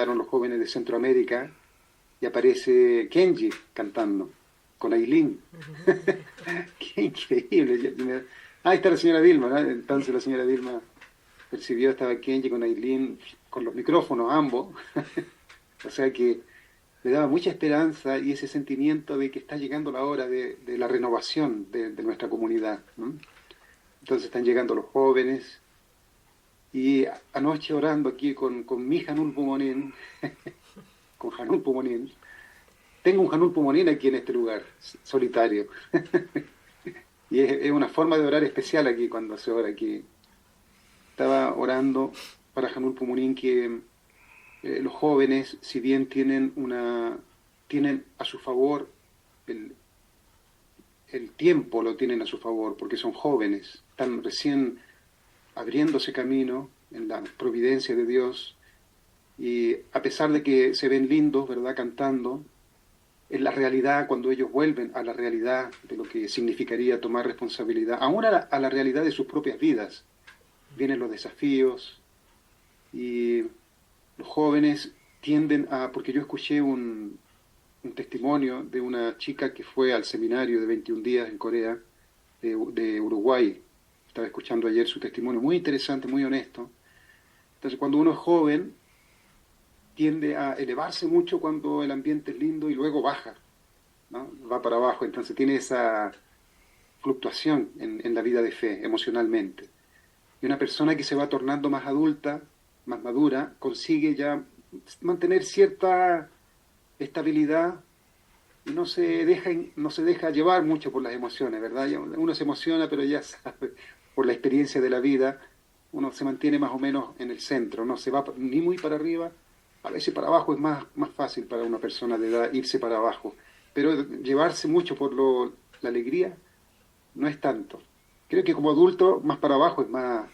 cantaron los jóvenes de Centroamérica y aparece Kenji cantando con Ailín. Qué increíble. Ahí está la señora Dilma, ¿no? Entonces la señora Dilma percibió, estaba Kenji con Ailín, con los micrófonos ambos. O sea que le daba mucha esperanza y ese sentimiento de que está llegando la hora de la renovación de nuestra comunidad, ¿no? Entonces están llegando los jóvenes y anoche orando aquí con mi Hanul Pumonín, con Hanul Pumonín, tengo un Hanul Pumonín aquí en este lugar, solitario. Y es una forma de orar especial aquí cuando se ora aquí. Estaba orando para Hanul Pumonín que los jóvenes, si bien tienen a su favor el, el tiempo, lo tienen a su favor, porque son jóvenes, están recién abriéndose camino en la providencia de Dios, y a pesar de que se ven lindos, ¿verdad?, cantando, en la realidad, cuando ellos vuelven a la realidad de lo que significaría tomar responsabilidad, aún a la realidad de sus propias vidas, vienen los desafíos y los jóvenes tienden a, porque yo escuché un testimonio de una chica que fue al seminario de 21 días en Corea, de Uruguay. Estaba escuchando ayer su testimonio, muy interesante, muy honesto. Entonces, cuando uno es joven, tiende a elevarse mucho cuando el ambiente es lindo y luego baja, ¿no? Va para abajo, entonces tiene esa fluctuación en la vida de fe, emocionalmente. Y una persona que se va tornando más adulta, más madura, consigue ya mantener cierta estabilidad y no se deja llevar mucho por las emociones, ¿verdad? Uno se emociona, pero ya sabe, por la experiencia de la vida, uno se mantiene más o menos en el centro, no se va ni muy para arriba, a veces para abajo es más fácil para una persona de edad irse para abajo, pero llevarse mucho por la alegría no es tanto. Creo que como adulto, más para abajo es más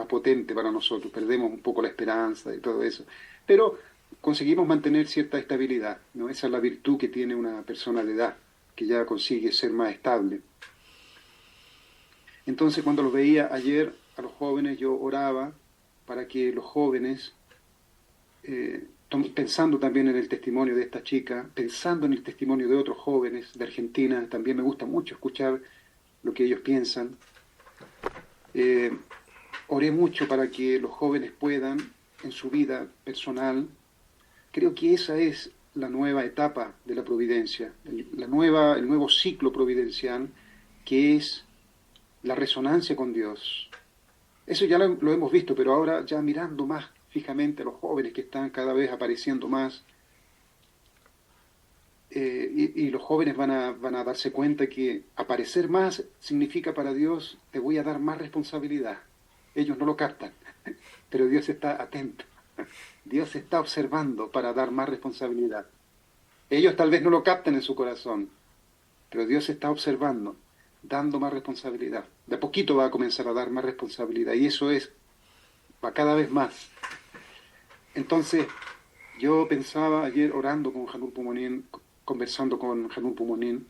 potente para nosotros, perdemos un poco la esperanza y todo eso. Pero conseguimos mantener cierta estabilidad, ¿no? Esa es la virtud que tiene una persona de edad, que ya consigue ser más estable. Entonces, cuando los veía ayer a los jóvenes, yo oraba para que los jóvenes, pensando también en el testimonio de esta chica, pensando en el testimonio de otros jóvenes de Argentina, también me gusta mucho escuchar lo que ellos piensan. Eh, Oré mucho para que los jóvenes puedan, en su vida personal, creo que esa es la nueva etapa de la providencia, el nuevo ciclo providencial, que es la resonancia con Dios. Eso ya lo hemos visto, pero ahora ya mirando más fijamente a los jóvenes que están cada vez apareciendo más, y los jóvenes van a darse cuenta que aparecer más significa para Dios, te voy a dar más responsabilidad. Ellos no lo captan, pero Dios está atento. Dios está observando para dar más responsabilidad. Ellos tal vez no lo capten en su corazón, pero Dios está observando, dando más responsabilidad. De a poquito va a comenzar a dar más responsabilidad y eso va cada vez más. Entonces, yo pensaba ayer orando con Hanul Pumonín, conversando con Hanul Pumonín,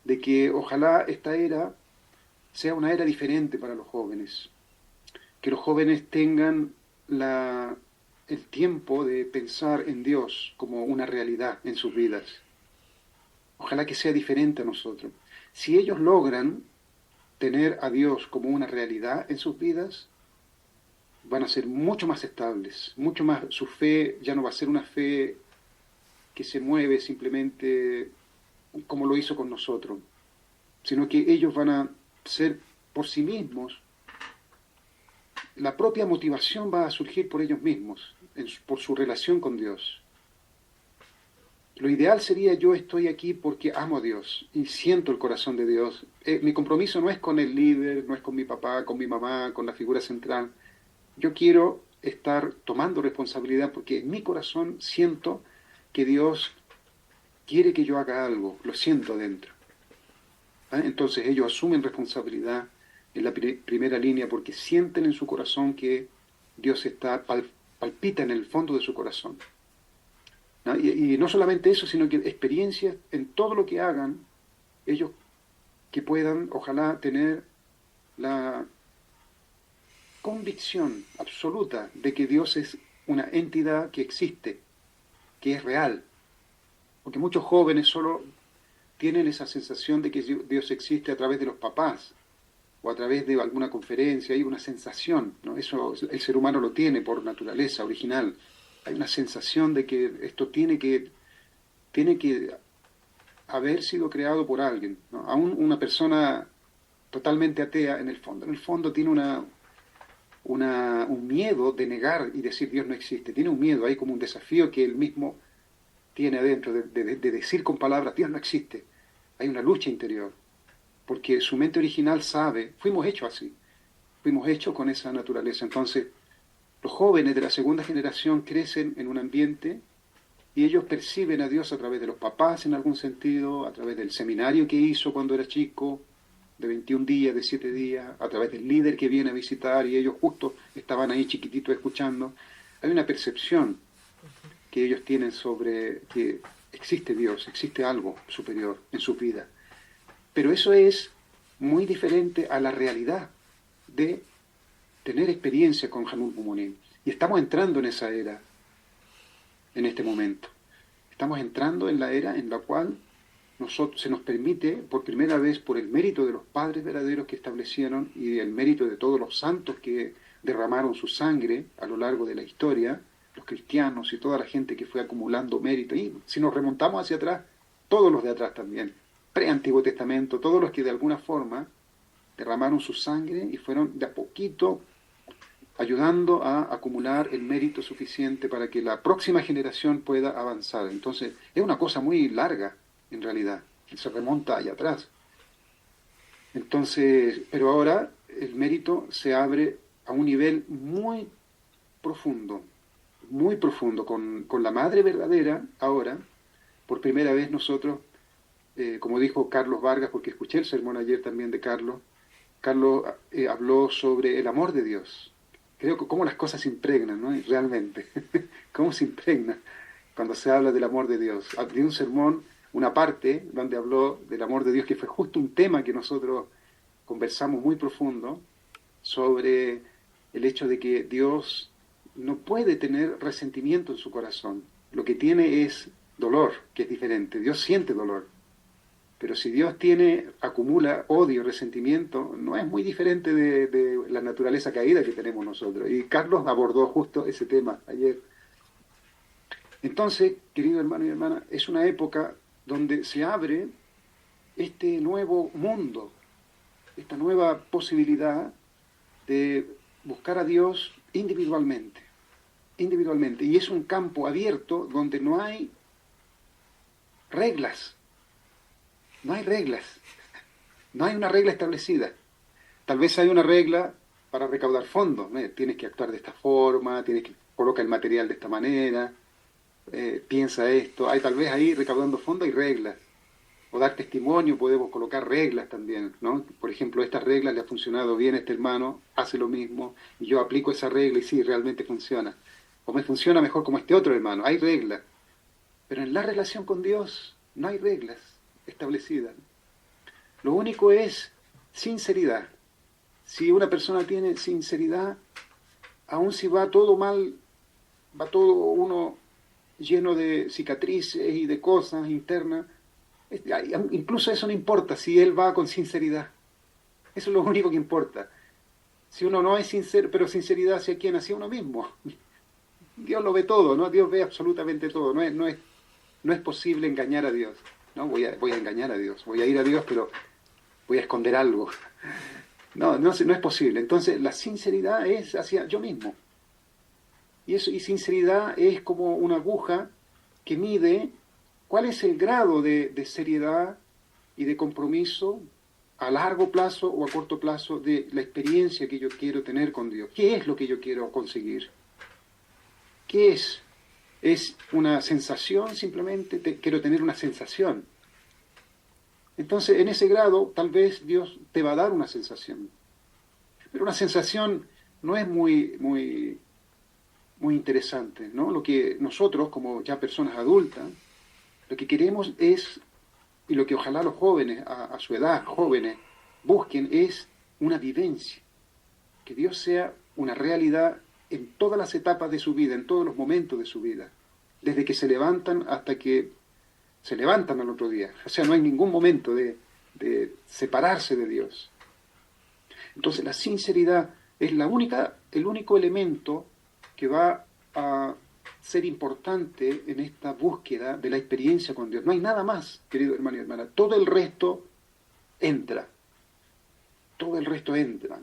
de que ojalá esta era sea una era diferente para los jóvenes, que los jóvenes tengan el tiempo de pensar en Dios como una realidad en sus vidas. Ojalá que sea diferente a nosotros. Si ellos logran tener a Dios como una realidad en sus vidas, van a ser mucho más estables, mucho más, su fe ya no va a ser una fe que se mueve simplemente como lo hizo con nosotros, sino que ellos van a ser por sí mismos, la propia motivación va a surgir por ellos mismos, por su relación con Dios. Lo ideal sería yo estoy aquí porque amo a Dios y siento el corazón de Dios. Mi compromiso no es con el líder, no es con mi papá, con mi mamá, con la figura central. Yo quiero estar tomando responsabilidad porque en mi corazón siento que Dios quiere que yo haga algo, lo siento dentro. Entonces ellos asumen responsabilidad en la primera línea porque sienten en su corazón que Dios palpita en el fondo de su corazón, ¿no? Y no solamente eso, sino que experiencias en todo lo que hagan, ellos que puedan, ojalá, tener la convicción absoluta de que Dios es una entidad que existe que es real. Porque muchos jóvenes solo tienen esa sensación de que Dios existe a través de los papás o a través de alguna conferencia. Hay una sensación, ¿no? Eso el ser humano lo tiene por naturaleza original. Hay una sensación de que esto tiene que haber sido creado por alguien, ¿no? Aún una persona totalmente atea, en el fondo tiene un miedo de negar y decir Dios no existe. Tiene un miedo, hay como un desafío que él mismo tiene adentro de decir con palabras Dios no existe. Hay una lucha interior, porque su mente original sabe, fuimos hechos así, fuimos hechos con esa naturaleza. Entonces, los jóvenes de la segunda generación crecen en un ambiente y ellos perciben a Dios a través de los papás en algún sentido, a través del seminario que hizo cuando era chico, de 21 días, de 7 días, a través del líder que viene a visitar y ellos justo estaban ahí chiquititos escuchando. Hay una percepción que ellos tienen sobre que existe Dios, existe algo superior en su vida. Pero eso es muy diferente a la realidad de tener experiencia con Hanul Bumunim. Y estamos entrando en esa era, en este momento. Estamos entrando en la era en la cual se nos permite, por primera vez, por el mérito de los padres verdaderos que establecieron y el mérito de todos los santos que derramaron su sangre a lo largo de la historia, los cristianos y toda la gente que fue acumulando mérito. Y si nos remontamos hacia atrás, todos los de atrás también, pre-Antiguo Testamento, todos los que de alguna forma derramaron su sangre y fueron de a poquito ayudando a acumular el mérito suficiente para que la próxima generación pueda avanzar. Entonces, es una cosa muy larga, en realidad, que se remonta allá atrás. Entonces, pero ahora el mérito se abre a un nivel muy profundo, con la madre verdadera. Ahora, por primera vez nosotros, como dijo Carlos Vargas, porque escuché el sermón ayer también de Carlos habló sobre el amor de Dios. Creo que cómo las cosas se impregnan, ¿no? Realmente, cómo se impregna cuando se habla del amor de Dios. Dio un sermón, una parte donde habló del amor de Dios, que fue justo un tema que nosotros conversamos muy profundo, sobre el hecho de que Dios no puede tener resentimiento en su corazón. Lo que tiene es dolor, que es diferente. Dios siente dolor. Pero si Dios acumula odio, resentimiento, no es muy diferente de la naturaleza caída que tenemos nosotros. Y Carlos abordó justo ese tema ayer. Entonces, querido hermano y hermana, es una época donde se abre este nuevo mundo, esta nueva posibilidad de buscar a Dios individualmente. Y es un campo abierto donde no hay reglas. No hay reglas, no hay una regla establecida. Tal vez hay una regla para recaudar fondos, ¿no? Tienes que actuar de esta forma, tienes que colocar el material de esta manera, piensa esto. Tal vez ahí recaudando fondos hay reglas. O dar testimonio podemos colocar reglas también, ¿no? Por ejemplo, esta regla le ha funcionado bien a este hermano, hace lo mismo, y yo aplico esa regla y sí, realmente funciona. O me funciona mejor como este otro hermano, hay reglas. Pero en la relación con Dios no hay reglas establecida. Lo único es sinceridad. Si una persona tiene sinceridad, aun si va todo mal, va todo uno lleno de cicatrices y de cosas internas, incluso eso no importa si él va con sinceridad. Eso es lo único que importa. Si uno no es sincero, pero sinceridad hacia quién, hacia uno mismo. Dios lo ve todo, ¿no? Dios ve absolutamente todo. No es posible engañar a Dios. No, voy a engañar a Dios, voy a ir a Dios, pero voy a esconder algo. No es posible. Entonces, la sinceridad es hacia yo mismo. Y sinceridad es como una aguja que mide cuál es el grado de seriedad y de compromiso a largo plazo o a corto plazo de la experiencia que yo quiero tener con Dios. ¿Qué es lo que yo quiero conseguir? ¿Qué es? ¿Es una sensación simplemente? Quiero tener una sensación. Entonces, en ese grado, tal vez Dios te va a dar una sensación. Pero una sensación no es muy interesante, ¿no? Lo que nosotros, como ya personas adultas, lo que queremos es, y lo que ojalá los jóvenes, a su edad, jóvenes, busquen, es una vivencia. Que Dios sea una realidad en todas las etapas de su vida, en todos los momentos de su vida. desde que se levantan hasta que se levantan al otro día. O sea, no hay ningún momento de separarse de Dios. Entonces la sinceridad es el único elemento que va a ser importante en esta búsqueda de la experiencia con Dios. No hay nada más, querido hermano y hermana. Todo el resto entra. Todo el resto entra.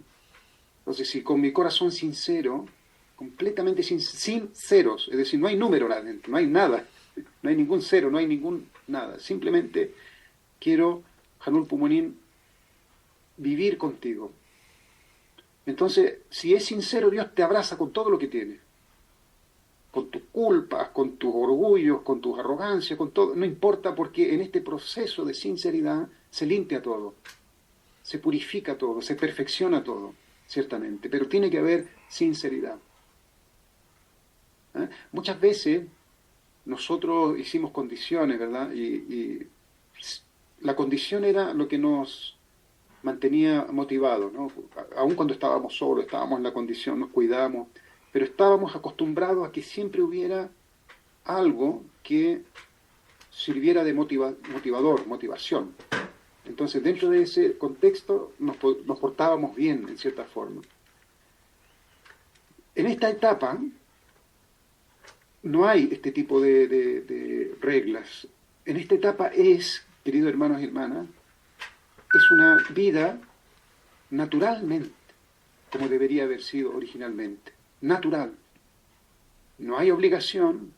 Entonces, si con mi corazón sincero, completamente sinceros, es decir, no hay número adentro, no hay nada, no hay ningún cero, no hay ningún nada. Simplemente quiero, Hanul Pumonín, vivir contigo. Entonces, si es sincero, Dios te abraza con todo lo que tienes. Con tus culpas, con tus orgullos, con tus arrogancias, con todo. No importa, porque en este proceso de sinceridad se limpia todo, se purifica todo, se perfecciona todo, ciertamente. Pero tiene que haber sinceridad. Muchas veces nosotros hicimos condiciones, ¿verdad? Y la condición era lo que nos mantenía motivados, ¿no? Aun cuando estábamos solos, estábamos en la condición, nos cuidábamos, pero estábamos acostumbrados a que siempre hubiera algo que sirviera de motivación. Entonces, dentro de ese contexto nos portábamos bien, en cierta forma. En esta etapa no hay este tipo de reglas. En esta etapa es, queridos hermanos y hermanas, es una vida naturalmente, como debería haber sido originalmente. Natural. No hay obligación,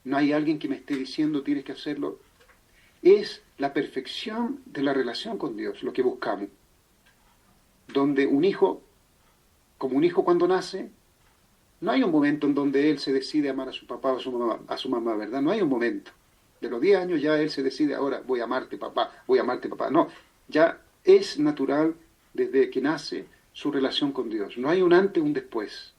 no hay alguien que me esté diciendo tienes que hacerlo. Es la perfección de la relación con Dios, lo que buscamos. Donde un hijo, como un hijo cuando nace, no hay un momento en donde él se decide amar a su papá o a su mamá, ¿verdad? No hay un momento. De los 10 años ya él se decide, ahora voy a amarte papá, voy a amarte papá. No, ya es natural desde que nace su relación con Dios. No hay un antes, un después.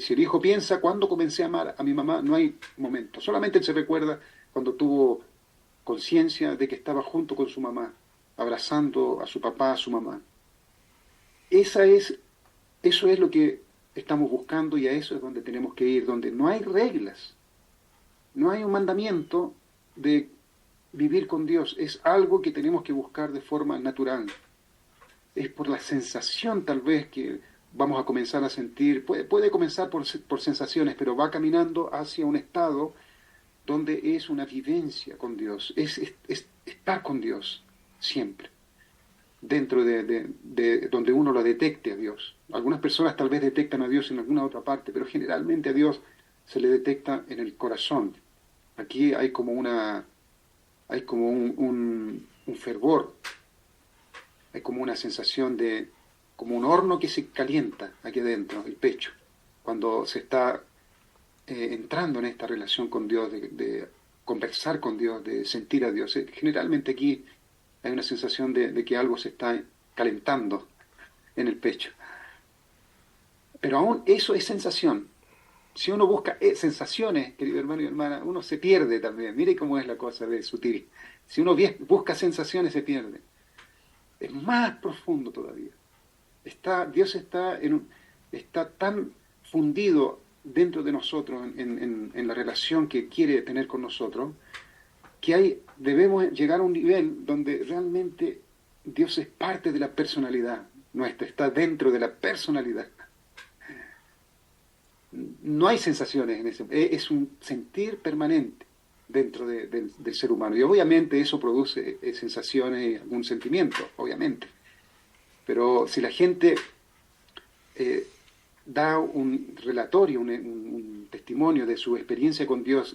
Si el hijo piensa, ¿cuándo comencé a amar a mi mamá? No hay momento. Solamente él se recuerda cuando tuvo conciencia de que estaba junto con su mamá, abrazando a su papá, a su mamá. Eso es lo que estamos buscando y a eso es donde tenemos que ir, donde no hay reglas, no hay un mandamiento de vivir con Dios, es algo que tenemos que buscar de forma natural. Es por la sensación tal vez que vamos a comenzar a sentir, puede comenzar por sensaciones, pero va caminando hacia un estado donde es una vivencia con Dios, es estar con Dios siempre, dentro de donde uno lo detecte a Dios. Algunas personas tal vez detectan a Dios en alguna otra parte, pero generalmente a Dios se le detecta en el corazón. Aquí hay como un fervor, hay como una sensación como un horno que se calienta aquí adentro, el pecho, cuando se está entrando en esta relación con Dios, de conversar con Dios, de sentir a Dios. Generalmente aquí hay una sensación de que algo se está calentando en el pecho. Pero aún eso es sensación. Si uno busca sensaciones, querido hermano y hermana, uno se pierde también. Mire cómo es la cosa de sutil. Si uno busca sensaciones, se pierde. Es más profundo todavía. Dios está tan fundido dentro de nosotros en la relación que quiere tener con nosotros, que debemos llegar a un nivel donde realmente Dios es parte de la personalidad nuestra, está dentro de la personalidad. No hay sensaciones en ese, es un sentir permanente dentro del ser humano. Y obviamente eso produce sensaciones y algún sentimiento, obviamente. Pero si la gente da un relatorio, un testimonio de su experiencia con Dios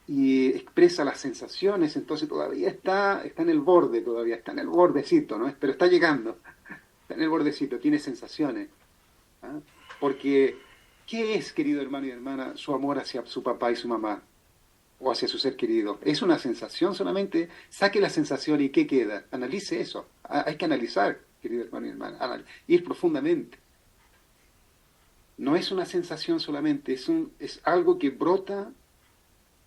y expresa las sensaciones, entonces todavía está en el borde, todavía está en el bordecito, ¿no? Pero está llegando, está en el bordecito, tiene sensaciones. ¿Ah? Porque, ¿qué es, querido hermano y hermana, su amor hacia su papá y su mamá? O hacia su ser querido. ¿Es una sensación solamente? Saque la sensación y ¿qué queda? Analice eso. Hay que analizar, querido hermano y hermana, ir profundamente. No es una sensación solamente, es algo que brota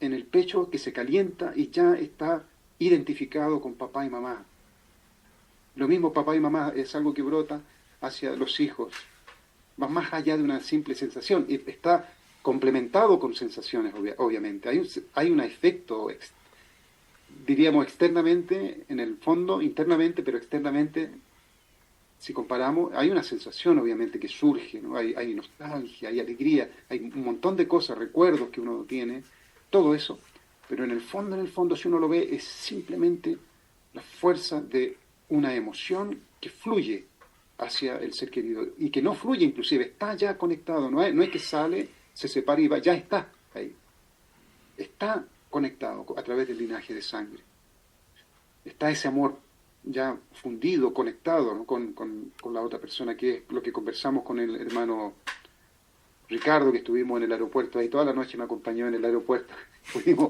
en el pecho, que se calienta y ya está identificado con papá y mamá. Lo mismo papá y mamá es algo que brota hacia los hijos. Va más allá de una simple sensación. Está complementado con sensaciones, obviamente. Hay un efecto, diríamos, externamente, en el fondo, internamente, pero externamente, si comparamos, hay una sensación, obviamente, que surge, ¿no? Hay nostalgia, hay alegría, hay un montón de cosas, recuerdos que uno tiene, todo eso. Pero en el fondo, si uno lo ve, es simplemente la fuerza de una emoción que fluye hacia el ser querido y que no fluye inclusive, está ya conectado, no es que sale, se separa y va, ya está ahí. Está conectado a través del linaje de sangre. Está ese amor ya fundido, conectado, ¿no? con la otra persona, que es lo que conversamos con el hermano Ricardo, que estuvimos en el aeropuerto, ahí toda la noche me acompañó en el aeropuerto,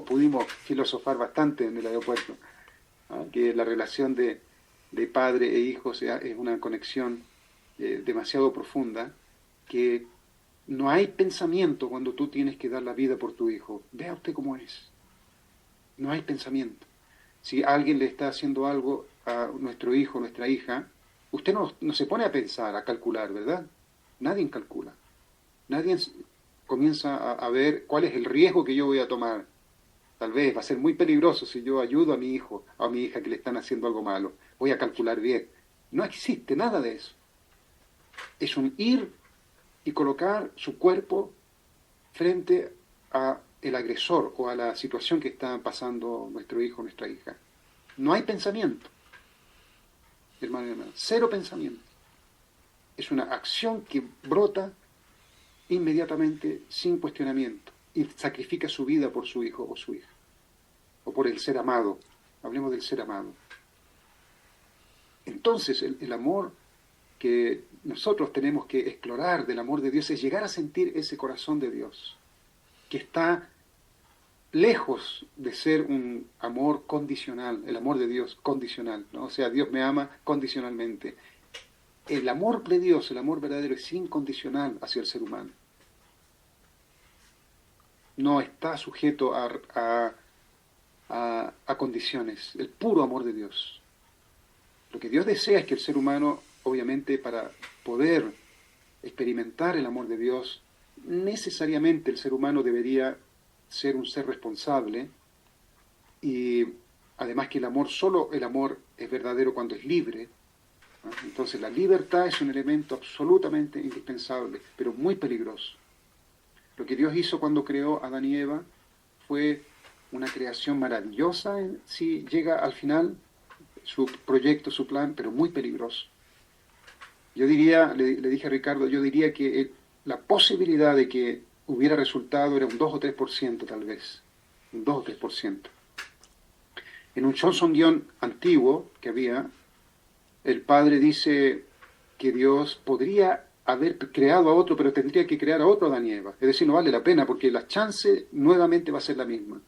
pudimos filosofar bastante en el aeropuerto, ¿no? Que la relación de padre e hijo es una conexión demasiado profunda, que no hay pensamiento cuando tú tienes que dar la vida por tu hijo. Vea usted cómo es. No hay pensamiento. Si alguien le está haciendo algo a nuestro hijo, nuestra hija, usted no se pone a pensar, a calcular, ¿verdad? Nadie calcula. Nadie comienza a ver cuál es el riesgo que yo voy a tomar. Tal vez va a ser muy peligroso si yo ayudo a mi hijo, a mi hija que le están haciendo algo malo. Voy a calcular bien. No existe nada de eso. Es un ir y colocar su cuerpo frente a el agresor o a la situación que está pasando nuestro hijo o nuestra hija. No hay pensamiento, hermano y hermana. Cero pensamiento. Es una acción que brota inmediatamente, sin cuestionamiento, y sacrifica su vida por su hijo o su hija, o por el ser amado. Hablemos del ser amado. Entonces, el amor que nosotros tenemos que explorar del amor de Dios es llegar a sentir ese corazón de Dios, que está lejos de ser un amor condicional, el amor de Dios condicional, ¿no? O sea, Dios me ama condicionalmente. El amor de Dios, el amor verdadero, es incondicional hacia el ser humano. No está sujeto a condiciones, el puro amor de Dios. Lo que Dios desea es que el ser humano, obviamente, para poder experimentar el amor de Dios, necesariamente el ser humano debería ser un ser responsable, y además que solo el amor es verdadero cuando es libre, ¿no? Entonces la libertad es un elemento absolutamente indispensable, pero muy peligroso. Lo que Dios hizo cuando creó a Adán y Eva fue una creación maravillosa si llega al final, su proyecto, su plan, pero muy peligroso. Yo diría, le dije a Ricardo, yo diría que la posibilidad de que hubiera resultado era un 2 o 3% tal vez, un 2 o 3%. En un Johnson-guión antiguo que había, el padre dice que Dios podría haber creado a otro, pero tendría que crear a otro Adán y Eva. Es decir, no vale la pena porque la chance nuevamente va a ser la misma.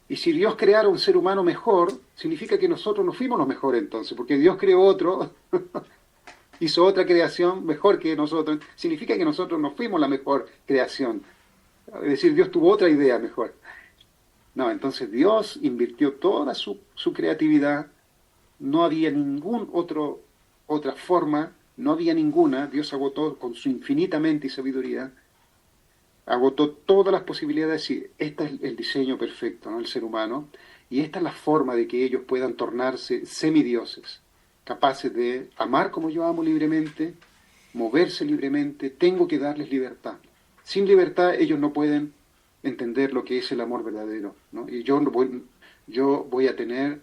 Y si Dios creara un ser humano mejor, significa que nosotros no fuimos los mejores entonces, porque Dios creó otro, hizo otra creación mejor que nosotros, significa que nosotros no fuimos la mejor creación. Es decir, Dios tuvo otra idea mejor. No, entonces Dios invirtió toda su creatividad, no había otra forma, no había ninguna, Dios agotó con su infinita mente y sabiduría, agotó todas las posibilidades y este es el diseño perfecto, ¿no? El ser humano, y esta es la forma de que ellos puedan tornarse semidioses, capaces de amar como yo amo libremente, moverse libremente. Tengo que darles libertad. Sin libertad ellos no pueden entender lo que es el amor verdadero, ¿no? Y yo voy a tener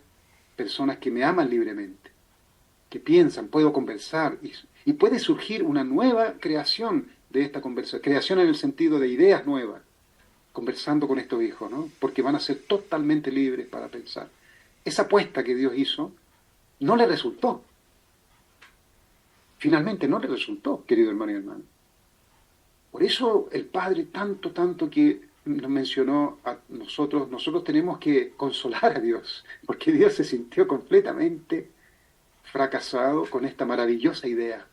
personas que me aman libremente, que piensan, puedo conversar, y puede surgir una nueva creación de esta conversación, creación en el sentido de ideas nuevas, conversando con estos hijos, ¿no? Porque van a ser totalmente libres para pensar. Esa apuesta que Dios hizo no le resultó. Finalmente no le resultó, querido hermano y hermana. Por eso el Padre tanto que nos mencionó a nosotros tenemos que consolar a Dios, porque Dios se sintió completamente fracasado con esta maravillosa idea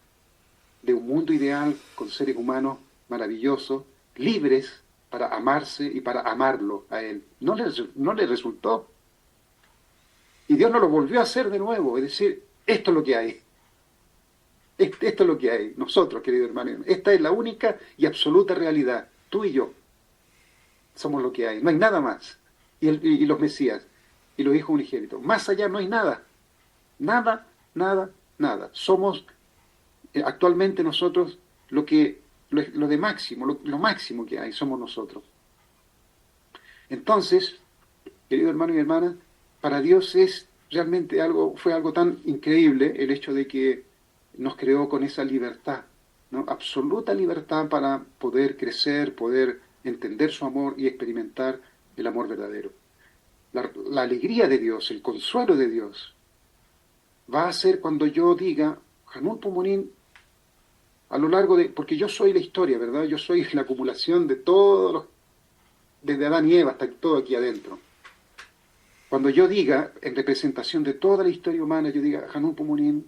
de un mundo ideal con seres humanos maravillosos, libres para amarse y para amarlo a Él. No le resultó. Y Dios no lo volvió a hacer de nuevo, es decir, esto es lo que hay. Esto es lo que hay. Nosotros, querido hermano, esta es la única y absoluta realidad. Tú y yo somos lo que hay. No hay nada más. Y los Mesías y los hijos unigénitos. Más allá no hay nada. Nada, nada, nada. Somos actualmente nosotros lo de máximo, lo máximo que hay, somos nosotros. Entonces, querido hermano y hermana, para Dios es realmente fue algo tan increíble el hecho de que nos creó con esa libertad, ¿no? Absoluta libertad para poder crecer, poder entender su amor y experimentar el amor verdadero. La alegría de Dios, el consuelo de Dios, va a ser cuando yo diga, Hanul Pumunín, a lo largo de, porque yo soy la historia, ¿verdad? Yo soy la acumulación de todos los, desde Adán y Eva hasta todo aquí adentro. Cuando yo diga, en representación de toda la historia humana, yo diga, Hanun Pumunín,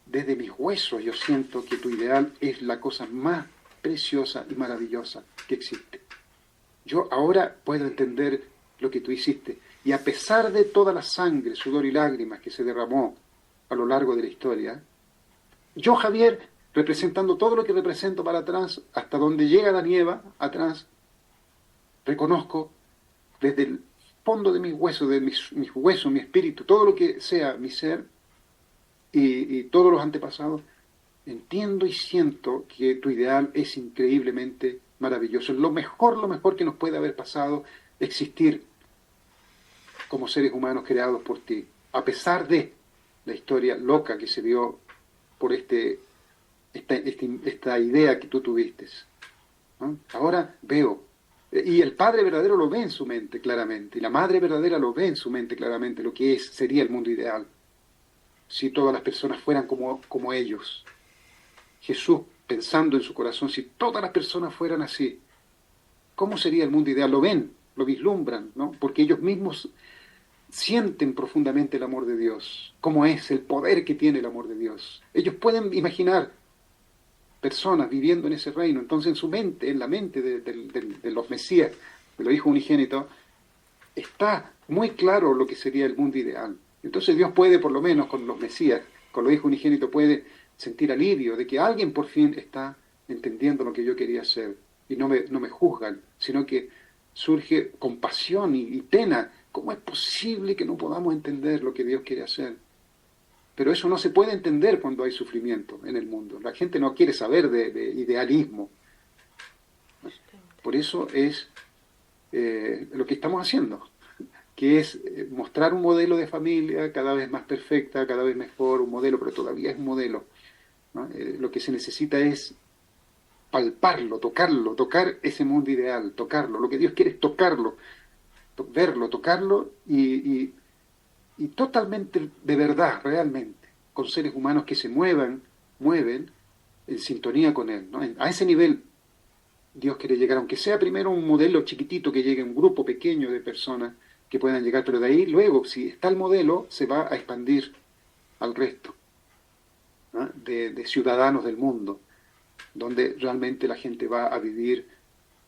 desde mis huesos yo siento que tu ideal es la cosa más preciosa y maravillosa que existe. Yo ahora puedo entender lo que tú hiciste. Y a pesar de toda la sangre, sudor y lágrimas que se derramó a lo largo de la historia, yo, Javier, representando todo lo que represento para atrás, hasta donde llega la nieva, atrás, reconozco desde el fondo de mis huesos, de mis huesos, mi espíritu, todo lo que sea mi ser y todos los antepasados, entiendo y siento que tu ideal es increíblemente maravilloso. Es lo mejor que nos puede haber pasado existir como seres humanos creados por ti, a pesar de la historia loca que se vio por esta idea que tú tuviste, ¿no? Ahora veo, y el Padre verdadero lo ve en su mente claramente, y la Madre verdadera lo ve en su mente claramente, lo que sería el mundo ideal, si todas las personas fueran como ellos. Jesús, pensando en su corazón, si todas las personas fueran así, ¿cómo sería el mundo ideal? Lo ven, lo vislumbran, ¿no? Porque ellos mismos sienten profundamente el amor de Dios, cómo es el poder que tiene el amor de Dios. Ellos pueden imaginar personas viviendo en ese reino, entonces en su mente, en la mente de los Mesías, de los hijos unigénitos, está muy claro lo que sería el mundo ideal. Entonces Dios puede, por lo menos con los Mesías, con los hijos unigénitos, puede sentir alivio de que alguien por fin está entendiendo lo que yo quería hacer y no me juzgan, sino que surge compasión y pena. ¿Cómo es posible que no podamos entender lo que Dios quiere hacer? Pero eso no se puede entender cuando hay sufrimiento en el mundo. La gente no quiere saber de idealismo. Por eso es lo que estamos haciendo, que es mostrar un modelo de familia cada vez más perfecta, cada vez mejor, un modelo, pero todavía es un modelo, ¿no? Lo que se necesita es palparlo, tocar ese mundo ideal, tocarlo. Lo que Dios quiere es tocarlo, verlo, tocarlo y totalmente de verdad, realmente, con seres humanos que se mueven en sintonía con Él, ¿no? A ese nivel Dios quiere llegar, aunque sea primero un modelo chiquitito que llegue, un grupo pequeño de personas que puedan llegar, pero de ahí luego, si está el modelo, se va a expandir al resto, ¿no? de ciudadanos del mundo, donde realmente la gente va a vivir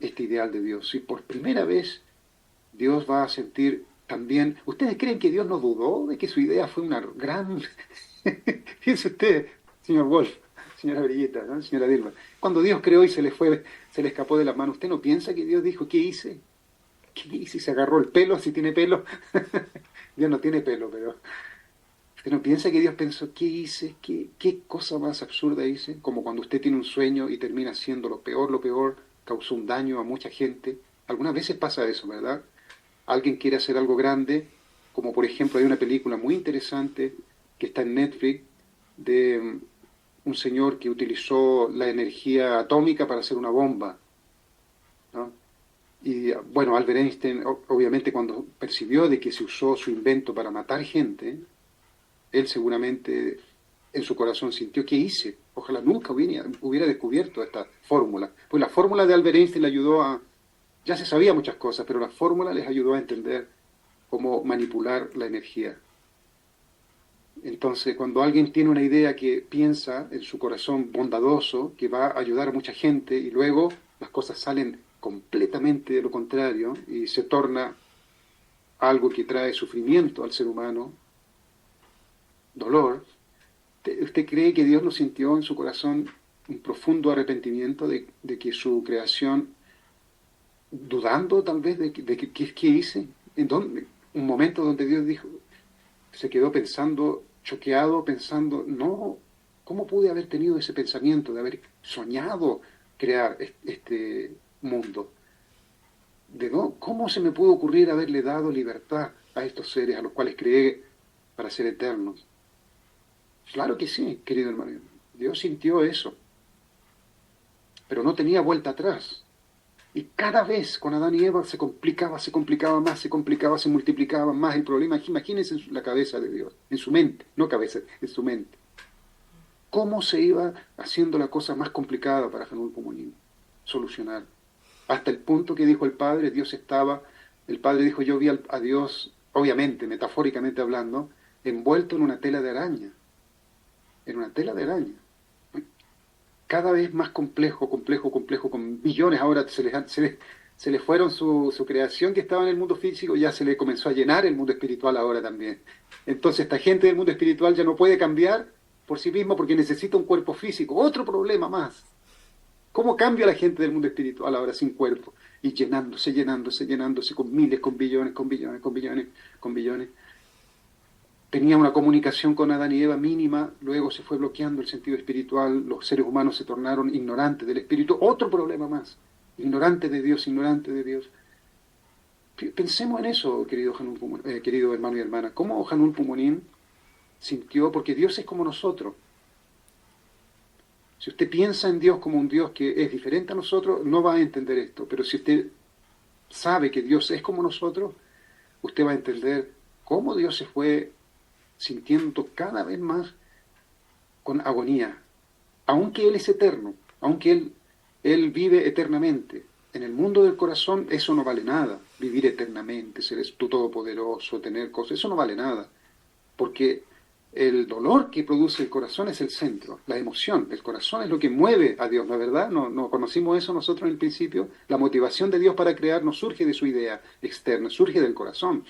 este ideal de Dios. Y por primera vez Dios va a sentir también. ¿Ustedes creen que Dios no dudó de que su idea fue una gran... Fíjense usted, señor Wolf, señora Brilleta, ¿no? Señora Dilma, cuando Dios creó y se le escapó de las manos, ¿usted no piensa que Dios dijo, ¿qué hice? ¿Qué hice? Se agarró el pelo, si tiene pelo. Dios no tiene pelo, pero... ¿Usted no piensa que Dios pensó, ¿qué hice? ¿Qué cosa más absurda hice? Como cuando usted tiene un sueño y termina siendo lo peor, causó un daño a mucha gente. Algunas veces pasa eso, ¿verdad? Alguien quiere hacer algo grande, como por ejemplo hay una película muy interesante que está en Netflix de un señor que utilizó la energía atómica para hacer una bomba, ¿no? Y bueno, Albert Einstein obviamente cuando percibió de que se usó su invento para matar gente, él seguramente en su corazón sintió, ¿qué hice? Ojalá nunca hubiera descubierto esta fórmula. Pues la fórmula de Albert Einstein le ayudó a... Ya se sabía muchas cosas, pero la fórmula les ayudó a entender cómo manipular la energía. Entonces, cuando alguien tiene una idea que piensa en su corazón bondadoso, que va a ayudar a mucha gente, y luego las cosas salen completamente de lo contrario y se torna algo que trae sufrimiento al ser humano, dolor, ¿Usted cree que Dios no sintió en su corazón un profundo arrepentimiento de que su creación, dudando tal vez de qué hice? ¿En dónde? Un momento donde Dios dijo, se quedó pensando, choqueado, pensando, no, ¿cómo pude haber tenido ese pensamiento de haber soñado crear este mundo? ¿Cómo se me pudo ocurrir haberle dado libertad a estos seres a los cuales creé para ser eternos? Claro que sí, querido hermano. Dios sintió eso, pero no tenía vuelta atrás. Y cada vez con Adán y Eva se complicaba más, se multiplicaba más el problema. Imagínense en la cabeza de Dios, en su mente, no cabeza, en su mente. ¿Cómo se iba haciendo la cosa más complicada para Hanul Pumonim solucionar? Hasta el punto que dijo el Padre, el Padre dijo, yo vi a Dios, obviamente, metafóricamente hablando, envuelto en una tela de araña, en una tela de araña. Cada vez más complejo, con billones. Ahora se le fueron su creación que estaba en el mundo físico, ya se le comenzó a llenar el mundo espiritual ahora también. Entonces esta gente del mundo espiritual ya no puede cambiar por sí mismo porque necesita un cuerpo físico. Otro problema más. ¿Cómo cambia la gente del mundo espiritual ahora sin cuerpo? Y llenándose con miles, con billones, con billones, con billones, con billones. Tenía una comunicación con Adán y Eva mínima, luego se fue bloqueando el sentido espiritual, los seres humanos se tornaron ignorantes del espíritu, otro problema más, ignorantes de Dios, ignorantes de Dios. Pensemos en eso, querido hermano y hermana, cómo Hanul Pumonim sintió, porque Dios es como nosotros. Si usted piensa en Dios como un Dios que es diferente a nosotros, no va a entender esto, pero si usted sabe que Dios es como nosotros, usted va a entender cómo Dios se fue sintiendo cada vez más con agonía, aunque Él es eterno, aunque Él vive eternamente. En el mundo del corazón eso no vale nada, vivir eternamente, ser tú todopoderoso, tener cosas, eso no vale nada, porque el dolor que produce el corazón es el centro, la emoción, el corazón es lo que mueve a Dios, ¿no es verdad? No conocimos eso nosotros en el principio, la motivación de Dios para crear no surge de su idea externa, surge del corazón.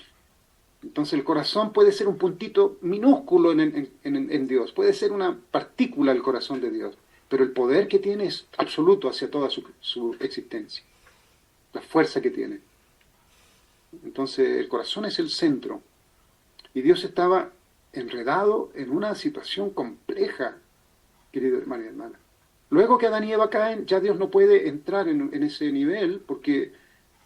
Entonces el corazón puede ser un puntito minúsculo en Dios, puede ser una partícula del corazón de Dios, pero el poder que tiene es absoluto hacia toda su existencia, la fuerza que tiene. Entonces el corazón es el centro y Dios estaba enredado en una situación compleja, querido hermano y hermana. Luego que Adán y Eva caen, ya Dios no puede entrar en ese nivel porque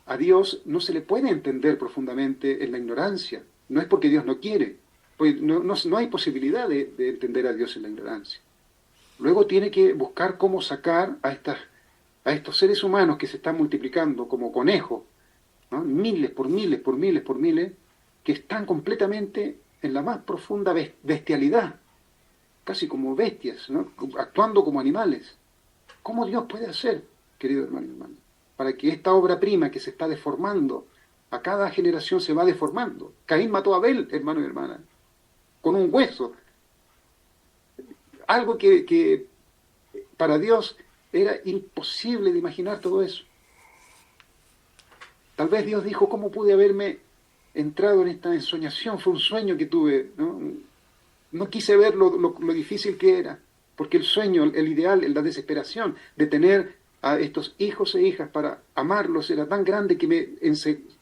a Dios no se le puede entender profundamente en la ignorancia. No es porque Dios no quiere, pues no hay posibilidad de entender a Dios en la ignorancia. Luego tiene que buscar cómo sacar a estos seres humanos que se están multiplicando como conejos, ¿no? Miles por miles por miles por miles, que están completamente en la más profunda bestialidad, casi como bestias, ¿no? Actuando como animales. ¿Cómo Dios puede hacer, querido hermano y hermano, para que esta obra prima que se está deformando, a cada generación se va deformando? Caín mató a Abel, hermano y hermana, con un hueso. Algo que para Dios era imposible de imaginar todo eso. Tal vez Dios dijo, ¿cómo pude haberme entrado en esta ensoñación? Fue un sueño que tuve, ¿no? No quise ver lo difícil que era, porque el sueño, el ideal, la desesperación de tener a estos hijos e hijas para amarlos era tan grande que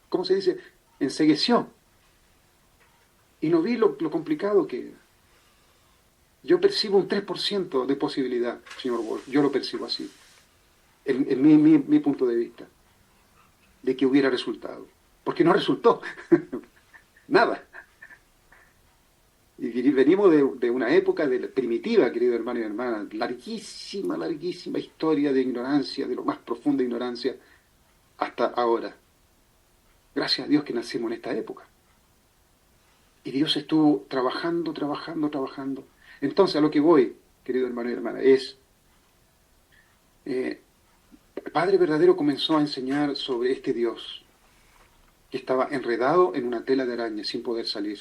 ¿cómo se dice? Encegueció. Y no vi lo complicado que era. Yo percibo un 3% de posibilidad, señor Wolf, yo lo percibo así, en mi punto de vista, de que hubiera resultado. Porque no resultó, nada. Y venimos de una época primitiva, querido hermano y hermana, larguísima, larguísima historia de ignorancia, de lo más profunda ignorancia, hasta ahora. Gracias a Dios que nacimos en esta época. Y Dios estuvo trabajando, trabajando, trabajando. Entonces, a lo que voy, querido hermano y hermana, es, el Padre verdadero comenzó a enseñar sobre este Dios que estaba enredado en una tela de araña sin poder salir.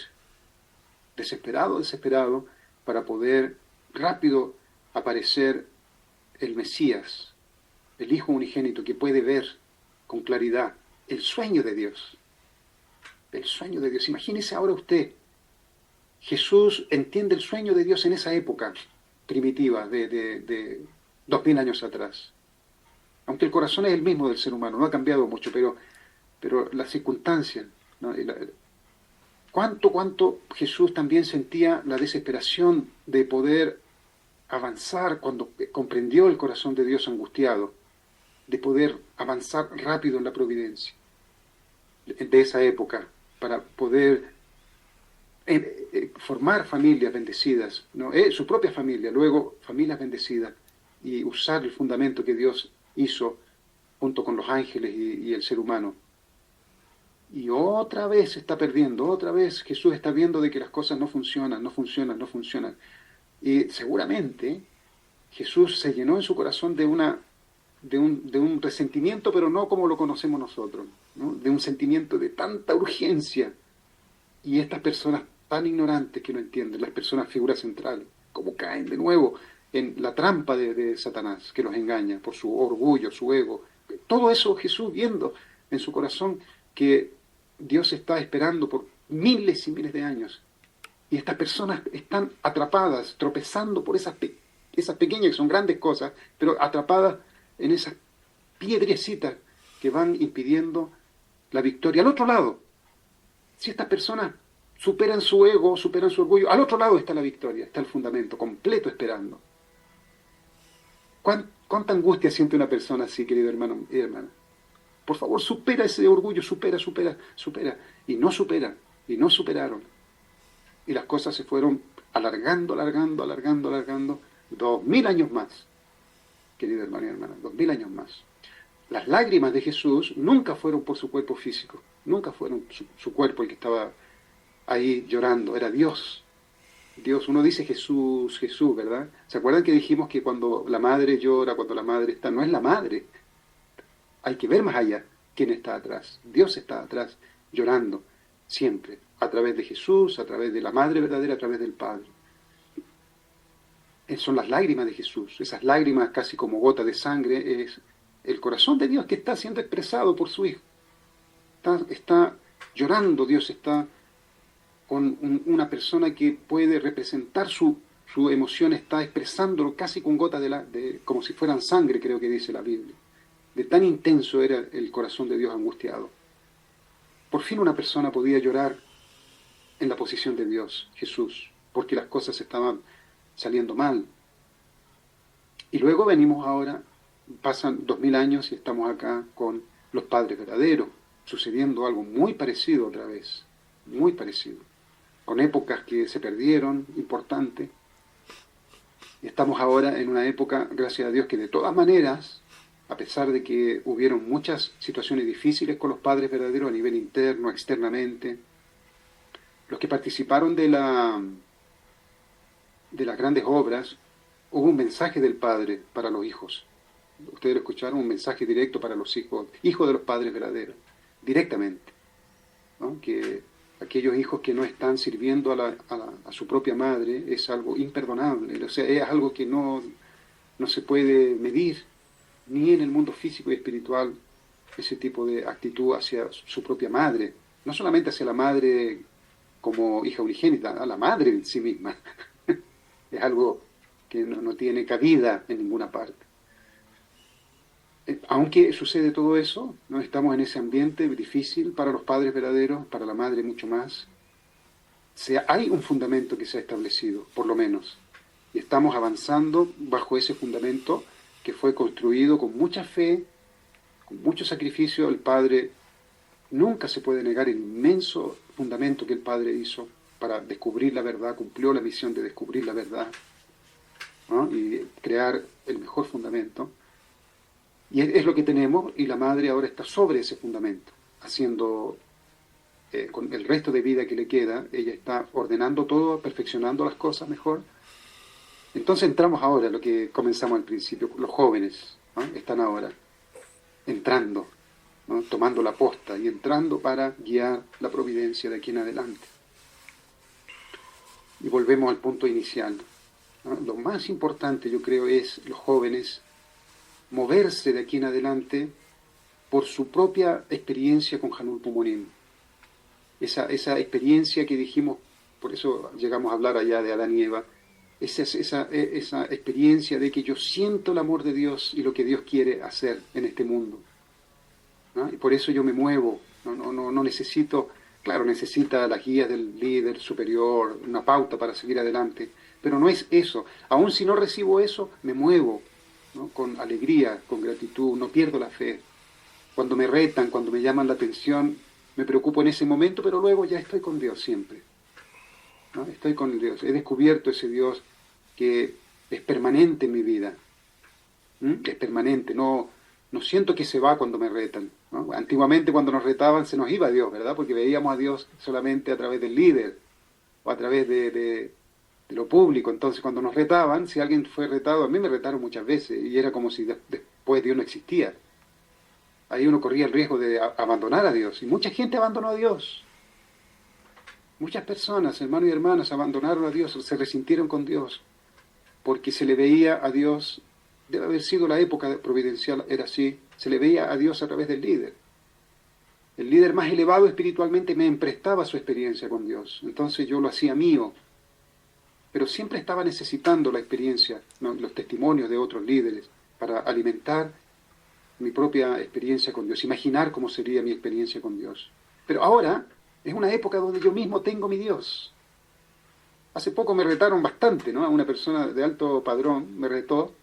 Desesperado, desesperado, para poder rápido aparecer el Mesías, el Hijo unigénito que puede ver con claridad el sueño de Dios. El sueño de Dios. Imagínese ahora usted, Jesús entiende el sueño de Dios en esa época primitiva de 2000 años atrás. Aunque el corazón es el mismo del ser humano, no ha cambiado mucho, pero las circunstancias, ¿no? Cuánto Jesús también sentía la desesperación de poder avanzar cuando comprendió el corazón de Dios angustiado, de poder avanzar rápido en la providencia de esa época, para poder formar familias bendecidas, ¿no? Su propia familia, luego familias bendecidas, y usar el fundamento que Dios hizo junto con los ángeles y el ser humano. Y otra vez se está perdiendo, otra vez Jesús está viendo de que las cosas no funcionan, no funcionan, no funcionan. Y seguramente Jesús se llenó en su corazón de un resentimiento, pero no como lo conocemos nosotros, ¿no? De un sentimiento de tanta urgencia. Y estas personas tan ignorantes que no entienden, las personas figuras centrales, como caen de nuevo en la trampa de Satanás, que los engaña por su orgullo, su ego. Todo eso Jesús viendo en su corazón que Dios está esperando por miles y miles de años. Y estas personas están atrapadas, tropezando por esas pequeñas, que son grandes cosas, pero atrapadas en esas piedrecitas que van impidiendo la victoria. Al otro lado, si estas personas superan su ego, superan su orgullo, al otro lado está la victoria, está el fundamento completo esperando. ¿Cuánta angustia siente una persona así, querido hermano y hermana? Por favor, supera ese orgullo, supera. Y no superan, y no superaron. Y las cosas se fueron alargando, 2000 años más, querido hermano y hermana, 2000 años más. Las lágrimas de Jesús nunca fueron por su cuerpo físico, nunca fueron su cuerpo el que estaba ahí llorando, era Dios. Dios, uno dice Jesús, Jesús, ¿verdad? ¿Se acuerdan que dijimos que cuando la madre llora, cuando la madre está, no es la madre? Hay que ver más allá quién está atrás. Dios está atrás, llorando, siempre, a través de Jesús, a través de la madre verdadera, a través del Padre. Son las lágrimas de Jesús, esas lágrimas casi como gotas de sangre, es el corazón de Dios que está siendo expresado por su Hijo. Está llorando, Dios está con una persona que puede representar su emoción, está expresándolo casi con gotas como si fueran sangre, creo que dice la Biblia. De tan intenso era el corazón de Dios angustiado. Por fin una persona podía llorar en la posición de Dios, Jesús, porque las cosas estaban saliendo mal. Y luego venimos ahora, pasan 2000 años y estamos acá con los padres verdaderos, sucediendo algo muy parecido otra vez, muy parecido, con épocas que se perdieron, importantes. Y estamos ahora en una época, gracias a Dios, que de todas maneras, a pesar de que hubieron muchas situaciones difíciles con los padres verdaderos a nivel interno, externamente, los que participaron de las grandes obras, hubo un mensaje del Padre para los hijos. Ustedes lo escucharon, un mensaje directo para los hijos de los padres verdaderos, directamente, ¿no? Que aquellos hijos que no están sirviendo a su propia madre es algo imperdonable, o sea, es algo que no se puede medir, ni en el mundo físico y espiritual, ese tipo de actitud hacia su propia madre, no solamente hacia la madre como hija unigénita, a la madre en sí misma. Es algo que no tiene cabida en ninguna parte. Aunque sucede todo eso, no estamos en ese ambiente difícil para los padres verdaderos, para la madre mucho más. Hay un fundamento que se ha establecido, por lo menos, y estamos avanzando bajo ese fundamento que fue construido con mucha fe, con mucho sacrificio. El Padre nunca se puede negar el inmenso fundamento que el Padre hizo para descubrir la verdad, cumplió la misión de descubrir la verdad, ¿no? Y crear el mejor fundamento. Y es lo que tenemos, y la Madre ahora está sobre ese fundamento, haciendo, con el resto de vida que le queda, ella está ordenando todo, perfeccionando las cosas mejor. Entonces entramos ahora, lo que comenzamos al principio, los jóvenes, ¿no? Están ahora entrando, ¿no? Tomando la posta y entrando para guiar la providencia de aquí en adelante. Y volvemos al punto inicial, ¿no? Lo más importante, yo creo, es los jóvenes moverse de aquí en adelante por su propia experiencia con Hanul Pumonim. Esa experiencia que dijimos por eso llegamos a hablar allá de Adán y Eva, esa experiencia de que yo siento el amor de Dios y lo que Dios quiere hacer en este mundo, ¿no? Y por eso yo me muevo, no necesito, claro, necesita las guías del líder superior, una pauta para seguir adelante, pero no es eso. Aun si no recibo eso, me muevo, ¿no? Con alegría, con gratitud, no pierdo la fe. Cuando me retan, cuando me llaman la atención, me preocupo en ese momento, pero luego ya estoy con Dios siempre, ¿no? Estoy con Dios, he descubierto ese Dios que es permanente en mi vida. Es permanente, no siento que se va cuando me retan, ¿no? Antiguamente cuando nos retaban se nos iba Dios, ¿verdad? Porque veíamos a Dios solamente a través del líder o a través de lo público. Entonces cuando nos retaban, si alguien fue retado, a mí me retaron muchas veces y era como si después Dios no existía. Ahí uno corría el riesgo de abandonar a Dios y mucha gente abandonó a Dios. Muchas personas, hermanos y hermanas, abandonaron a Dios, se resintieron con Dios porque se le veía a Dios. Debe haber sido la época providencial, era así, se le veía a Dios a través del líder. El líder más elevado espiritualmente me emprestaba su experiencia con Dios, entonces yo lo hacía mío, pero siempre estaba necesitando la experiencia, ¿no? Los testimonios de otros líderes para alimentar mi propia experiencia con Dios, imaginar cómo sería mi experiencia con Dios. Pero ahora es una época donde yo mismo tengo mi Dios. Hace poco me retaron bastante, ¿no? Una persona de alto padrón me retó.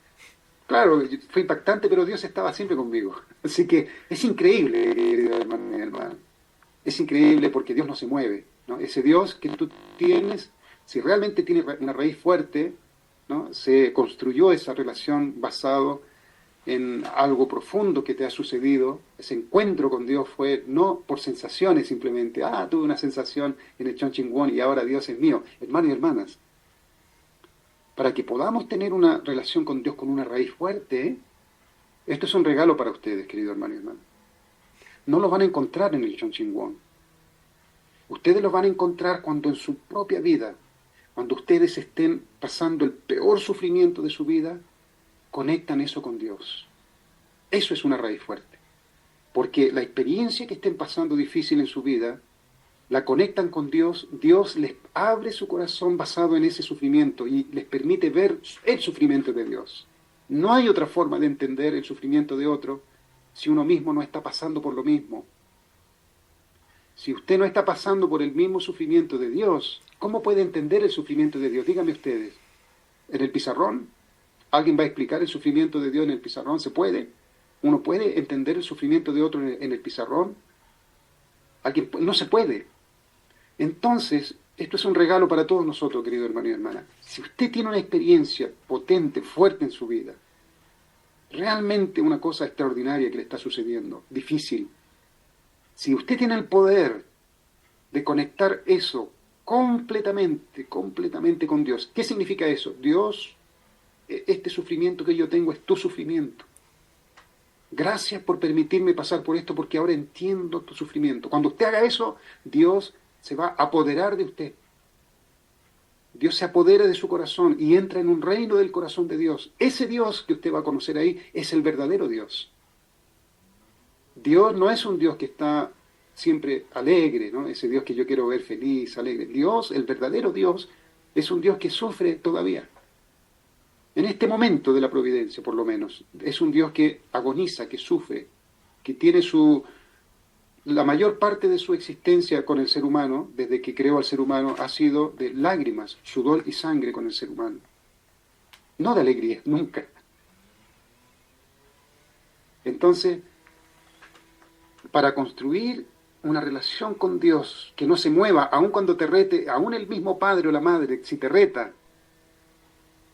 Claro, fue impactante, pero Dios estaba siempre conmigo. Así que es increíble, querido hermano y hermana. Es increíble porque Dios no se mueve, ¿no? Ese Dios que tú tienes, si realmente tiene una raíz fuerte, ¿no? Se construyó esa relación basado en algo profundo que te ha sucedido. Ese encuentro con Dios fue no por sensaciones simplemente. Tuve una sensación en el Chongqing y ahora Dios es mío. Hermanos y hermanas, para que podamos tener una relación con Dios con una raíz fuerte, esto es un regalo para ustedes, querido hermano y hermana. No lo van a encontrar en el Chongqing. Ustedes lo van a encontrar cuando en su propia vida, cuando ustedes estén pasando el peor sufrimiento de su vida, conectan eso con Dios. Eso es una raíz fuerte. Porque la experiencia que estén pasando difícil en su vida, la conectan con Dios, Dios les abre su corazón basado en ese sufrimiento y les permite ver el sufrimiento de Dios. No hay otra forma de entender el sufrimiento de otro si uno mismo no está pasando por lo mismo. Si usted no está pasando por el mismo sufrimiento de Dios, ¿cómo puede entender el sufrimiento de Dios? Díganme ustedes. ¿En el pizarrón? ¿Alguien va a explicar el sufrimiento de Dios en el pizarrón? ¿Se puede? ¿Uno puede entender el sufrimiento de otro en el pizarrón? No se puede. Entonces, esto es un regalo para todos nosotros, querido hermano y hermana. Si usted tiene una experiencia potente, fuerte en su vida, realmente una cosa extraordinaria que le está sucediendo, difícil, si usted tiene el poder de conectar eso completamente con Dios, ¿qué significa eso? Dios, este sufrimiento que yo tengo es tu sufrimiento. Gracias por permitirme pasar por esto porque ahora entiendo tu sufrimiento. Cuando usted haga eso, Dios se va a apoderar de usted. Dios se apodera de su corazón y entra en un reino del corazón de Dios. Ese Dios que usted va a conocer ahí es el verdadero Dios. Dios no es un Dios que está siempre alegre, ¿no? Ese Dios que yo quiero ver feliz, alegre. Dios, el verdadero Dios, es un Dios que sufre todavía. En este momento de la providencia, por lo menos, es un Dios que agoniza, que sufre, que tiene la mayor parte de su existencia con el ser humano, desde que creó al ser humano, ha sido de lágrimas, sudor y sangre con el ser humano. No de alegría, nunca. Entonces, para construir una relación con Dios que no se mueva, aun cuando te rete, aun el mismo padre o la madre, si te reta,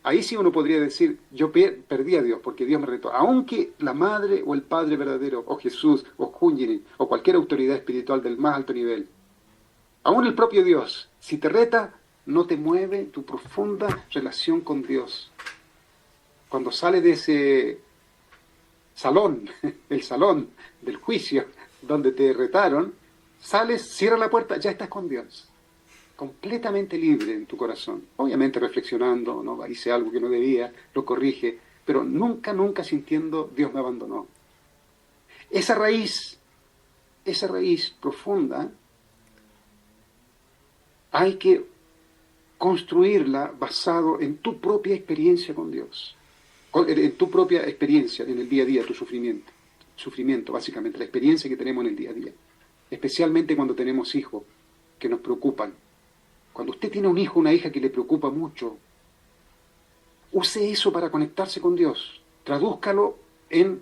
ahí sí uno podría decir, yo perdí a Dios porque Dios me retó. Aunque la madre o el padre verdadero, o Jesús, o Junjin, o cualquier autoridad espiritual del más alto nivel, aún el propio Dios, si te reta, no te mueve tu profunda relación con Dios. Cuando sales de ese salón, el salón del juicio, donde te retaron, sales, cierras la puerta, ya estás con Dios. Completamente libre en tu corazón. Obviamente reflexionando, ¿no? Hice algo que no debía, lo corrige, pero nunca, nunca sintiendo Dios me abandonó. Esa raíz profunda, hay que construirla basado en tu propia experiencia con Dios, en tu propia experiencia en el día a día, tu sufrimiento básicamente, la experiencia que tenemos en el día a día, especialmente cuando tenemos hijos que nos preocupan. Cuando usted tiene un hijo o una hija que le preocupa mucho, use eso para conectarse con Dios, tradúzcalo en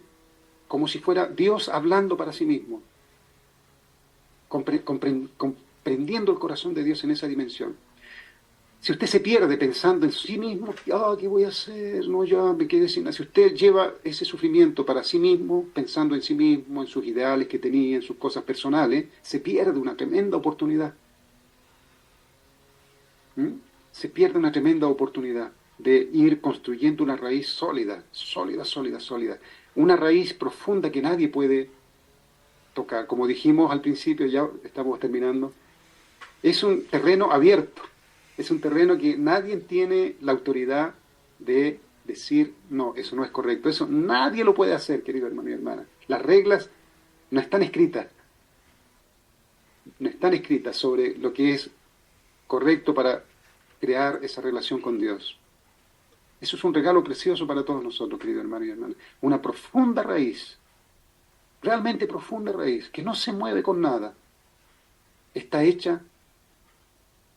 como si fuera Dios hablando para sí mismo, comprendiendo el corazón de Dios en esa dimensión. Si usted se pierde pensando en sí mismo, ¿qué voy a hacer? No, ya me quedé sin nada. Si usted lleva ese sufrimiento para sí mismo, pensando en sí mismo, en sus ideales que tenía, en sus cosas personales, se pierde una tremenda oportunidad. ¿Mm? Se pierde una tremenda oportunidad de ir construyendo una raíz sólida, sólida, sólida, sólida. Una raíz profunda que nadie puede tocar. Como dijimos al principio, ya estamos terminando, es un terreno abierto, es un terreno que nadie tiene la autoridad de decir, no, eso no es correcto, eso nadie lo puede hacer, querido hermano y hermana. Las reglas no están escritas, no están escritas sobre lo que es correcto para crear esa relación con Dios. Eso es un regalo precioso para todos nosotros, querido hermano y hermana. Una profunda raíz, realmente profunda raíz, que no se mueve con nada, está hecha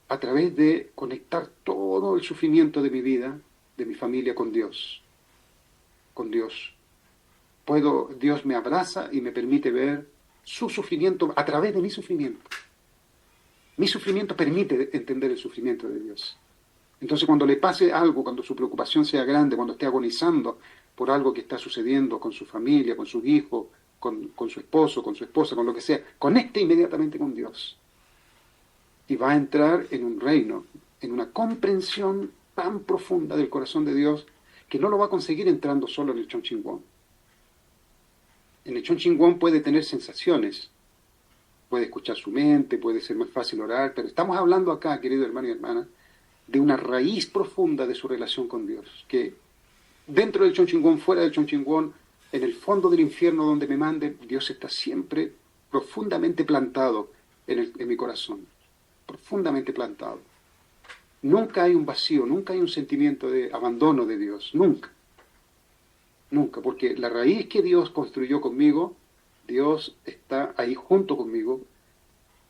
a través de conectar todo el sufrimiento de mi vida, de mi familia, con Dios. Con Dios. Dios me abraza y me permite ver su sufrimiento a través de mi sufrimiento. Mi sufrimiento permite entender el sufrimiento de Dios. Entonces, cuando le pase algo, cuando su preocupación sea grande, cuando esté agonizando por algo que está sucediendo con su familia, con sus hijos, con su esposo, con su esposa, con lo que sea, conecte inmediatamente con Dios. Y va a entrar en un reino, en una comprensión tan profunda del corazón de Dios, que no lo va a conseguir entrando solo en el Chonchingwon. En el Chonchingwon puede tener sensaciones, puede escuchar su mente, puede ser más fácil orar, pero estamos hablando acá, querido hermano y hermana, de una raíz profunda de su relación con Dios, que dentro del Chonchingwon, fuera del Chonchingwon, en el fondo del infierno donde me mande, Dios está siempre profundamente plantado en mi corazón, profundamente plantado. Nunca hay un vacío, nunca hay un sentimiento de abandono de Dios, nunca, nunca, porque la raíz que Dios construyó conmigo, Dios está ahí junto conmigo,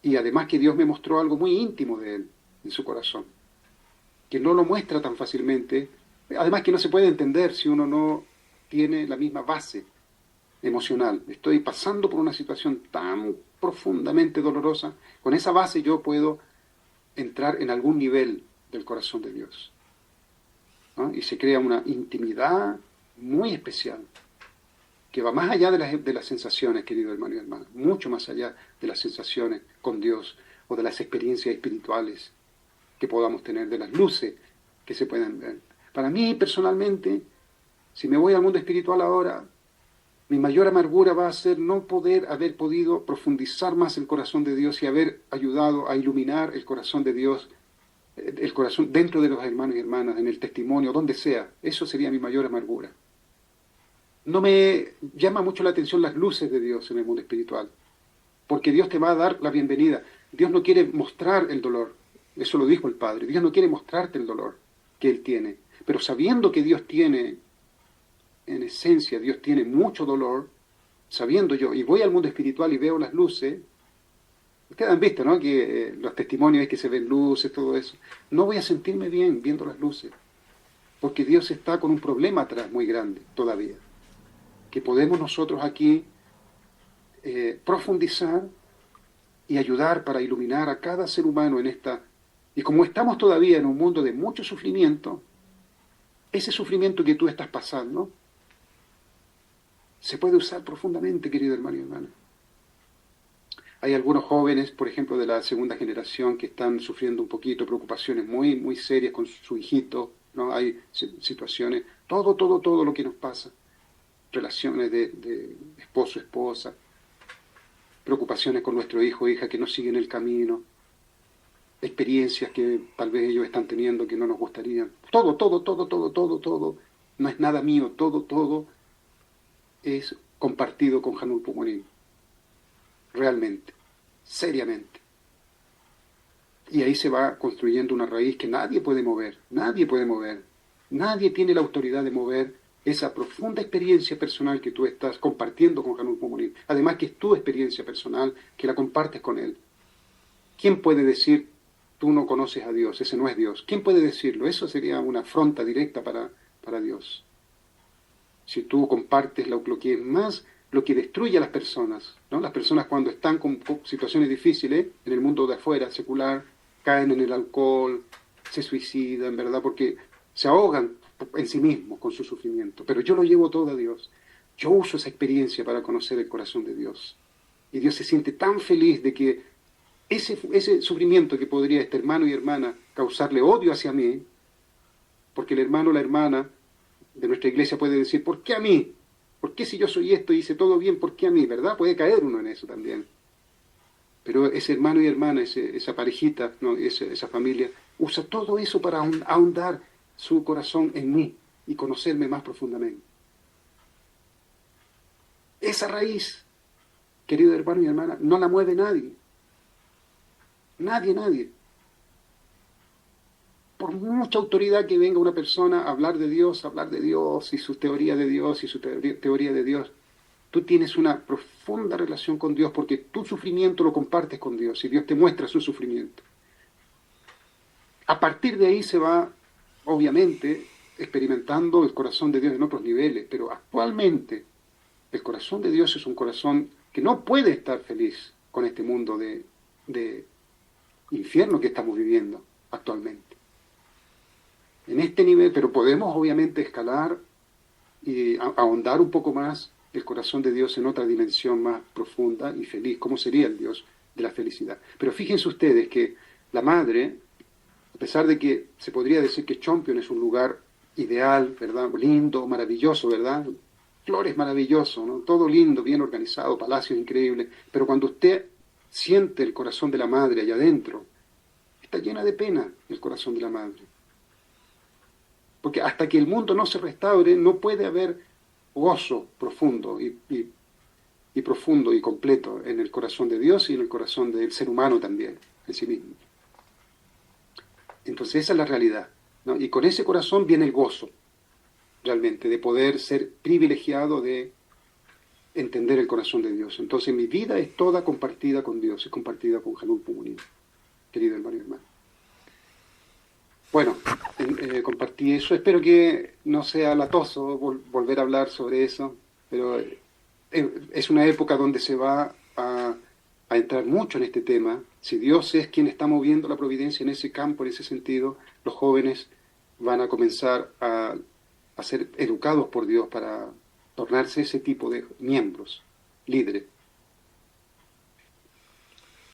y además que Dios me mostró algo muy íntimo de Él, en su corazón, que no lo muestra tan fácilmente, además que no se puede entender si uno no tiene la misma base emocional. Estoy pasando por una situación tan profundamente dolorosa, con esa base yo puedo entrar en algún nivel del corazón de Dios, ¿no? Y se crea una intimidad muy especial, que va más allá de las sensaciones, querido hermano y hermana, mucho más allá de las sensaciones con Dios o de las experiencias espirituales que podamos tener, de las luces que se pueden ver. Para mí, personalmente, si me voy al mundo espiritual ahora, mi mayor amargura va a ser no poder haber podido profundizar más el corazón de Dios y haber ayudado a iluminar el corazón de Dios, el corazón dentro de los hermanos y hermanas, en el testimonio, donde sea. Eso sería mi mayor amargura. No me llama mucho la atención las luces de Dios en el mundo espiritual, porque Dios te va a dar la bienvenida. Dios no quiere mostrar el dolor, eso lo dijo el Padre. Dios no quiere mostrarte el dolor que Él tiene, pero sabiendo que Dios tiene, en esencia, Dios tiene mucho dolor, sabiendo yo, y voy al mundo espiritual y veo las luces. Ustedes han visto, ¿no? Que los testimonios es que se ven luces, todo eso. No voy a sentirme bien viendo las luces, porque Dios está con un problema atrás muy grande todavía, que podemos nosotros aquí profundizar y ayudar para iluminar a cada ser humano en esta. Y como estamos todavía en un mundo de mucho sufrimiento, ese sufrimiento que tú estás pasando se puede usar profundamente, querido hermano y hermana. Hay algunos jóvenes, por ejemplo, de la segunda generación que están sufriendo un poquito, preocupaciones muy, muy serias con su hijito, ¿no? Hay situaciones, todo lo que nos pasa, relaciones de esposo, esposa, preocupaciones con nuestro hijo o hija que no siguen el camino, experiencias que tal vez ellos están teniendo que no nos gustarían. Todo. No es nada mío, todo es compartido con Janul Pumorín. Realmente, seriamente. Y ahí se va construyendo una raíz que nadie puede mover, nadie puede mover. Nadie tiene la autoridad de mover esa profunda experiencia personal que tú estás compartiendo con Hanun Momunib. Además que es tu experiencia personal que la compartes con él. ¿Quién puede decir, tú no conoces a Dios, ese no es Dios? ¿Quién puede decirlo? Eso sería una afronta directa para Dios. Si tú compartes lo que es más, lo que destruye a las personas, ¿no? Las personas cuando están con situaciones difíciles en el mundo de afuera, secular, caen en el alcohol, se suicidan, ¿verdad? Porque se ahogan en sí mismos con su sufrimiento. Pero yo lo llevo todo a Dios. Yo uso esa experiencia para conocer el corazón de Dios. Y Dios se siente tan feliz de que ese sufrimiento que podría este hermano y hermana causarle odio hacia mí, porque el hermano o la hermana de nuestra iglesia puede decir, ¿por qué a mí? ¿Por qué si yo soy esto y hice todo bien, por qué a mí? ¿Verdad? Puede caer uno en eso también. Pero ese hermano y hermana, esa parejita, ¿no? esa familia, usa todo eso para ahondar su corazón en mí y conocerme más profundamente. Esa raíz, querido hermano y hermana, no la mueve nadie. Nadie, nadie. Por mucha autoridad que venga una persona a hablar de Dios y su teoría de Dios y su teoría de Dios, tú tienes una profunda relación con Dios porque tu sufrimiento lo compartes con Dios y Dios te muestra su sufrimiento. A partir de ahí se va, obviamente, experimentando el corazón de Dios en otros niveles, pero actualmente el corazón de Dios es un corazón que no puede estar feliz con este mundo de infierno que estamos viviendo actualmente. En este nivel, pero podemos obviamente escalar y ahondar un poco más el corazón de Dios en otra dimensión más profunda y feliz. ¿Cómo sería el Dios de la felicidad? Pero fíjense ustedes que la madre, a pesar de que se podría decir que Chompion es un lugar ideal, ¿verdad? Lindo, maravilloso, ¿verdad? Flores maravilloso, ¿no? Todo lindo, bien organizado, palacios increíbles, pero cuando usted siente el corazón de la madre allá adentro, está llena de pena el corazón de la madre. Porque hasta que el mundo no se restaure, no puede haber gozo profundo y profundo y completo en el corazón de Dios y en el corazón del ser humano también, en sí mismo. Entonces esa es la realidad, ¿no? Y con ese corazón viene el gozo, realmente, de poder ser privilegiado de entender el corazón de Dios. Entonces mi vida es toda compartida con Dios, es compartida con Hanun Pungunín, querido hermano y hermano. Bueno, compartí eso. Espero que no sea latoso volver a hablar sobre eso, pero es una época donde se va a entrar mucho en este tema. Si Dios es quien está moviendo la providencia en ese campo, en ese sentido, los jóvenes van a comenzar a ser educados por Dios para tornarse ese tipo de miembros, líderes.